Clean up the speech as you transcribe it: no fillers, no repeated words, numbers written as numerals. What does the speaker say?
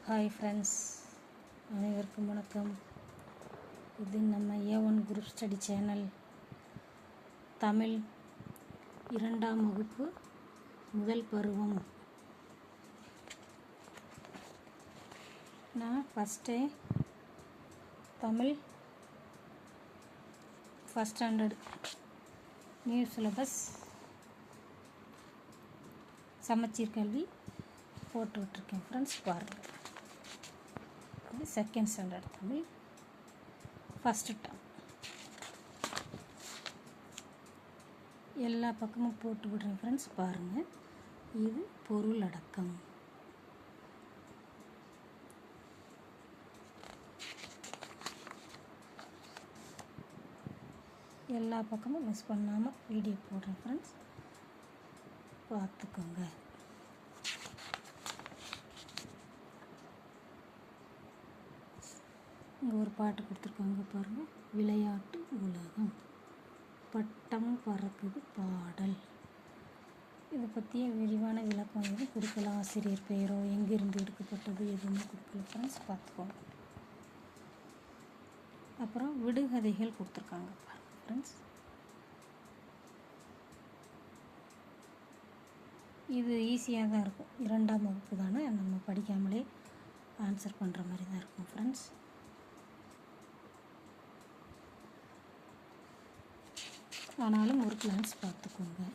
Hi friends, அனைவருக்கும் வணக்கம். இது நம்ம A1 group study channel. Tamil 2ஆம் வகுப்பு முதல் பருவம். நான் ஃபஸ்ட்டே Tamil first standard new syllabus சமச்சீர் கல்வி போட்டு விட்டுருக்கேன் ஃப்ரெண்ட்ஸ், பாருங்கள். இது second standard Tamil first term. எல்லா பக்கமும் போட்டு விடுறேன் ஃப்ரெண்ட்ஸ், பாருங்கள். இது பொருள் அடக்கம். எல்லா பக்கமும் மிஸ் பண்ணாமல் வீடியோ போடுறேன் ஃப்ரெண்ட்ஸ், பார்த்துக்கோங்க. இங்கே ஒரு பாட்டு கொடுத்துருக்காங்க பாருங்கள். விளையாட்டு உலகம், பட்டம் பறக்குது பாடல். இதை பற்றிய விரிவான விளக்கம் எதுவும் கொடுக்கல. ஆசிரியர் பெயரோ எங்கிருந்து எடுக்கப்பட்டது எதுவுமே கொடுக்கல ஃப்ரெண்ட்ஸ், பார்த்துக்கோங்க. அப்புறம் விடுகதைகள் கொடுத்துருக்காங்க பாருங்கள் ஃப்ரெண்ட்ஸ். இது ஈஸியாக தான் இருக்கும். 2ஆம் வகுப்பு தானே, நம்ம படிக்காமலே ஆன்சர் பண்ணுற மாதிரி தான் இருக்கும் ஃப்ரெண்ட்ஸ். ஆனாலும் ஒரு கிளான்ஸ் பார்த்துக்கோங்க.